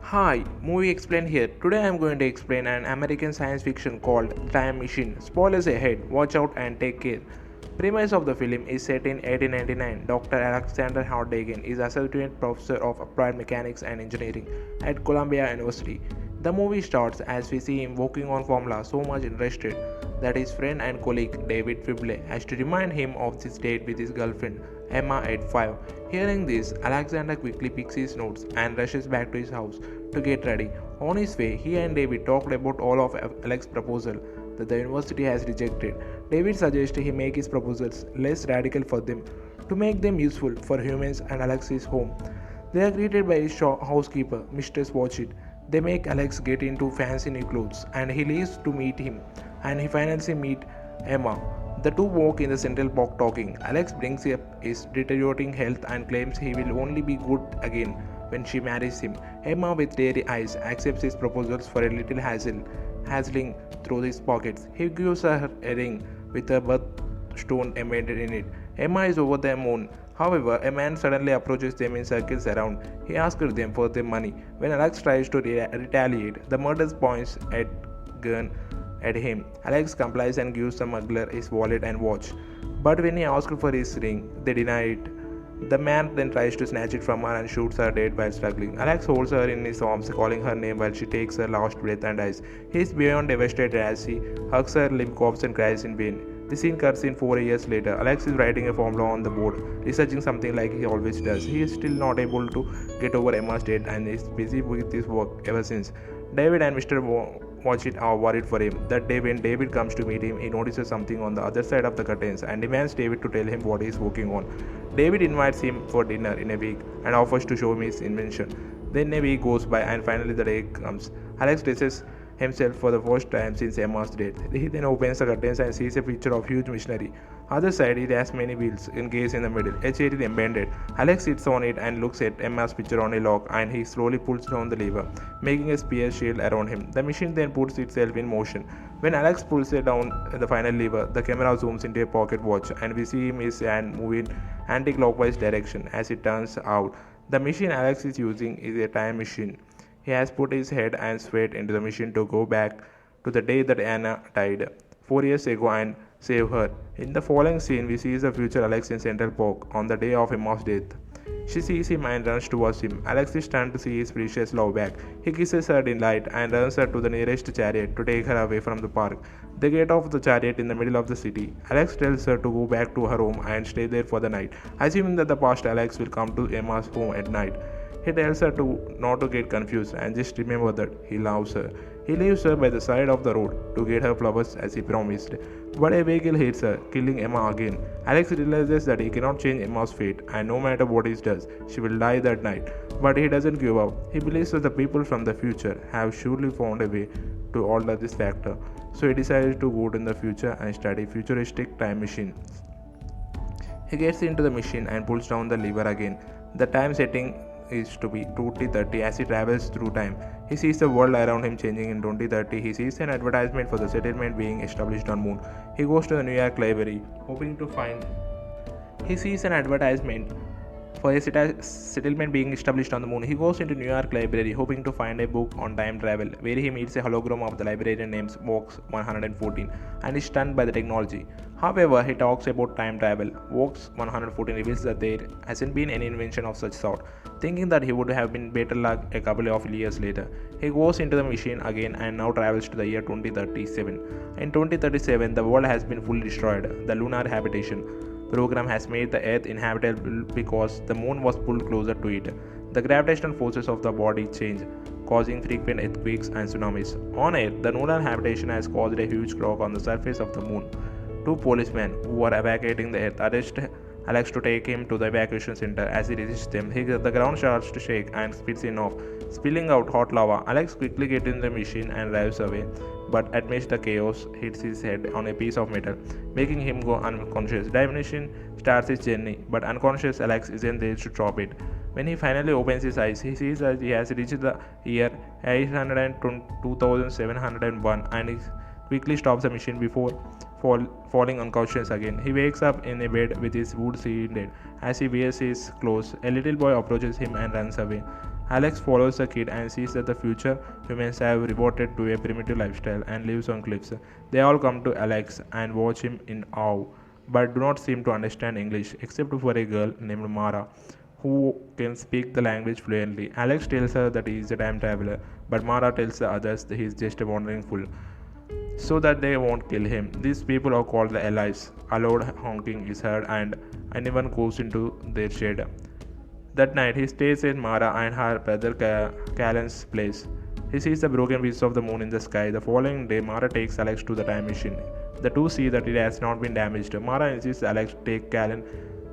Hi, Movie Explain here. Today I am going to explain an American science fiction called Time Machine. Spoilers ahead, watch out and take care. Premise of the film is set in 1899. Dr. Alexander Hardhagen is Associate Professor of Applied Mechanics and Engineering at Columbia University. The movie starts as we see him working on formula so much interested that his friend and colleague David Fibble has to remind him of his date with his girlfriend Emma at 5. Hearing this, Alexander quickly picks his notes and rushes back to his house to get ready. On his way, he and David talked about all of Alex's proposal that the university has rejected. David suggests he make his proposals less radical for them to make them useful for humans and Alex's home. They are greeted by his housekeeper, Mistress Watchit. They make Alex get into fancy new clothes and he leaves to meet him and he finally meet Emma. The two walk in the Central Park talking. Alex brings up his deteriorating health and claims he will only be good again when she marries him. Emma, with teary eyes, accepts his proposals for a little hassling through his pockets. He gives her a ring with a birthstone embedded in it. Emma is over the moon. However, a man suddenly approaches them in circles around. He asks them for their money. When Alex tries to retaliate, the murderer points a gun at him. Alex complies and gives the smuggler his wallet and watch. But when he asks for his ring, they deny it. The man then tries to snatch it from her and shoots her dead while struggling. Alex holds her in his arms, calling her name while she takes her last breath and dies. He is beyond devastated as he hugs her limp corpse and cries in vain. The scene cuts in 4 years later. Alex is writing a formula on the board, researching something like he always does. He is still not able to get over Emma's death and is busy with his work ever since. David and Mr. Watchit are worried for him. That day, when David comes to meet him, he notices something on the other side of the curtains and demands David to tell him what he is working on. David invites him for dinner in a week and offers to show him his invention. Then a week goes by and finally the day comes. Alex dresses himself for the first time since Emma's death. He then opens the curtains and sees a picture of huge machinery. Other side, it has many wheels engaged in the middle. A chair is embedded. Alex sits on it and looks at Emma's picture on a lock and he slowly pulls down the lever, making a spear shield around him. The machine then puts itself in motion. When Alex pulls it down the final lever, the camera zooms into a pocket watch and we see his hand move in anti-clockwise direction. As it turns out, the machine Alex is using is a time machine. He has put his head and sweat into the machine to go back to the day that Anna died 4 years ago and save her. In the following scene, we see the future Alex in Central Park on the day of Emma's death. She sees him and runs towards him. Alex is stunned to see his precious love back. He kisses her in delight and runs her to the nearest chariot to take her away from the park. They get off the chariot in the middle of the city. Alex tells her to go back to her home and stay there for the night, assuming that the past Alex will come to Emma's home at night. He tells her not to get confused and just remember that he loves her. He leaves her by the side of the road to get her flowers as he promised. But a vehicle hits her, killing Emma again. Alex realizes that he cannot change Emma's fate, and no matter what he does, she will die that night. But he doesn't give up. He believes that the people from the future have surely found a way to alter this factor. So he decides to go to the future and study futuristic time machines. He gets into the machine and pulls down the lever again. The time setting is to be 2030 as he travels through time. He sees the world around him changing in 2030. He sees an advertisement for the settlement being established on moon. He goes to the New York Library, hoping to find. He sees an advertisement for a settlement being established on the moon. He goes into New York Library, hoping to find a book on time travel, where he meets a hologram of the librarian named Vox 114 and is stunned by the technology. However, he talks about time travel. Vox 114 reveals that there hasn't been any invention of such sort, thinking that he would have been better luck a couple of years later. He goes into the machine again and now travels to the year 2037. In 2037, the world has been fully destroyed. The lunar habitation program has made the earth inhabitable because the moon was pulled closer to it. The gravitational forces of the body change, causing frequent earthquakes and tsunamis. On earth, the lunar habitation has caused a huge crack on the surface of the moon. Two policemen who were evacuating the earth arrest Alex to take him to the evacuation center. As he resists them, the ground starts to shake and spits him off, spilling out hot lava. Alex quickly gets in the machine and drives away, but amidst the chaos, hits his head on a piece of metal, making him go unconscious. The machine starts his journey, but unconscious Alex isn't there to stop it. When he finally opens his eyes, he sees that he has reached the year 802,701 and he quickly stops the machine before falling unconscious again. He wakes up in a bed with his wood shielded. As he wears his clothes, a little boy approaches him and runs away. Alex follows the kid and sees that the future humans have reverted to a primitive lifestyle and lives on cliffs. They all come to Alex and watch him in awe, but do not seem to understand English except for a girl named Mara who can speak the language fluently. Alex tells her that he is a time traveler, but Mara tells the others that he is just a wandering fool so that they won't kill him. These people are called the allies. A loud honking is heard and anyone goes into their shade. That night, he stays in Mara and her brother Callan's place. He sees the broken pieces of the moon in the sky. The following day, Mara takes Alex to the time machine. The two see that it has not been damaged. Mara insists Alex take Callan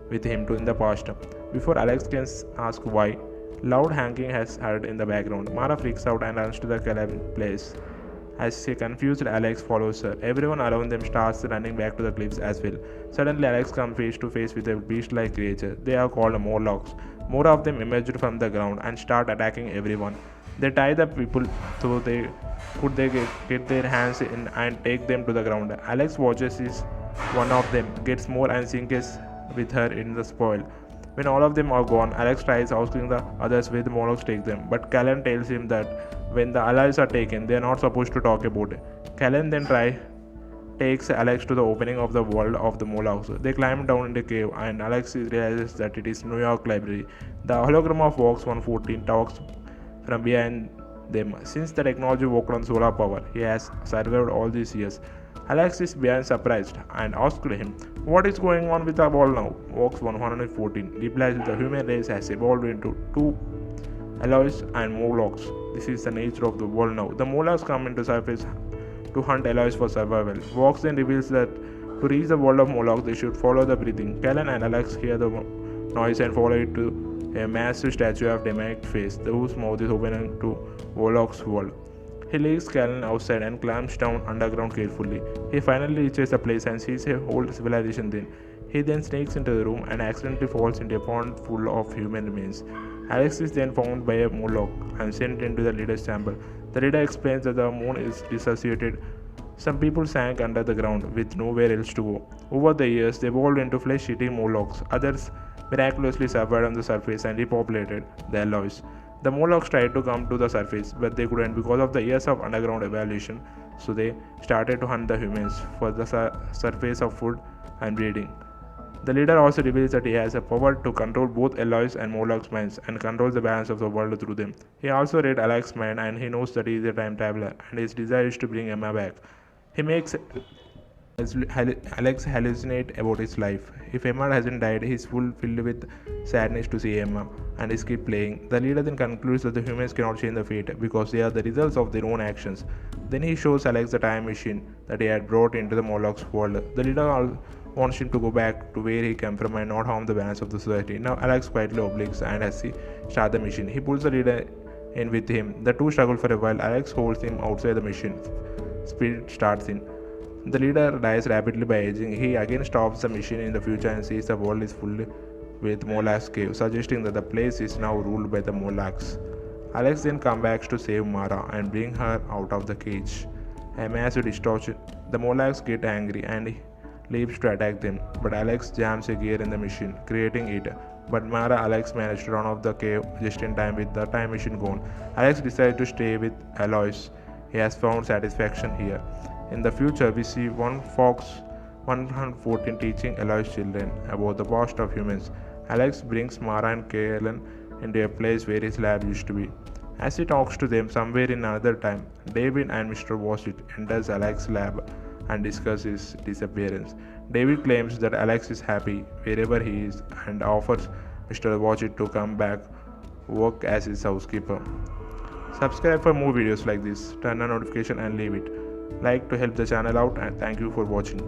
with him to in the past. Before Alex can ask why, loud honking has heard in the background. Mara freaks out and runs to the Callan place. As a confused Alex follows her, everyone around them starts running back to the cliffs as well. Suddenly, Alex comes face to face with a beast-like creature. They are called Morlocks. More of them emerge from the ground and start attacking everyone. They tie the people so they get their hands in and take them to the ground. Alex watches as one of them gets more and sinks with her in the spoil. When all of them are gone, Alex tries asking the others where the Morlocks take them, but Callan tells him that when the allies are taken, they are not supposed to talk about it. Callan then takes Alex to the opening of the world of the Morlocks. They climb down in the cave, and Alex realizes that it is New York Library. The hologram of Vox 114 talks from behind them. Since the technology worked on solar power, he has survived all these years. Alex is beyond surprised and asks him, "What is going on with the world now?" Vox 114 replies that the human race has evolved into two alloys and Morlocks. This is the nature of the world now. The Morlocks come into surface to hunt alloys for survival. Vox then reveals that to reach the world of Morlocks, they should follow the breathing. Callan and Alex hear the noise and follow it to a massive statue of demonic face, whose mouth is open to Morlock's world. He leads Callan outside and climbs down underground carefully. He finally reaches the place and sees a whole civilization then. He then sneaks into the room and accidentally falls into a pond full of human remains. Alex is then found by a Morlock and sent into the leader's chamber. The leader explains that the moon is dissociated. Some people sank under the ground with nowhere else to go. Over the years, they evolved into flesh-eating Morlocks. Others miraculously survived on the surface and repopulated the alloys. The Morlocks tried to come to the surface, but they couldn't because of the years of underground evolution, so they started to hunt the humans for the surface of food and breeding. The leader also reveals that he has a power to control both alloys and Morlock's minds and controls the balance of the world through them. He also read Alex's mind and he knows that he is a time traveler and his desire is to bring Emma back. He makes Alex hallucinate about his life. If Emma hasn't died, he is filled with sadness to see Emma and is keep playing. The leader then concludes that the humans cannot change the fate because they are the results of their own actions. Then he shows Alex the time machine that he had brought into the Morlock's world. The leader wants him to go back to where he came from and not harm the balance of the society. Now Alex quietly obliges and as he starts the machine, he pulls the leader in with him. The two struggle for a while. Alex holds him outside the machine. Speed starts in. The leader dies rapidly by aging. He again stops the machine in the future and sees the world is full with Morlocks cave, suggesting that the place is now ruled by the Morlocks. Alex then comes back to save Mara and bring her out of the cage. A massive distortion. The Morlocks get angry and leaves to attack them, but Alex jams a gear in the machine, creating it. But Mara Alex managed to run off the cave just in time with the time machine gone. Alex decides to stay with Aloys. He has found satisfaction here. In the future, we see one Fox 114 teaching Aloys children about the past of humans. Alex brings Mara and Kalen into a place where his lab used to be. As he talks to them somewhere in another time, David and Mr. Washit enters Alex's lab and discuss his disappearance. David claims that Alex is happy wherever he is and offers Mr. Washit to come back work as his housekeeper. Subscribe for more videos like this, turn on notification and leave it. Like to help the channel out and thank you for watching.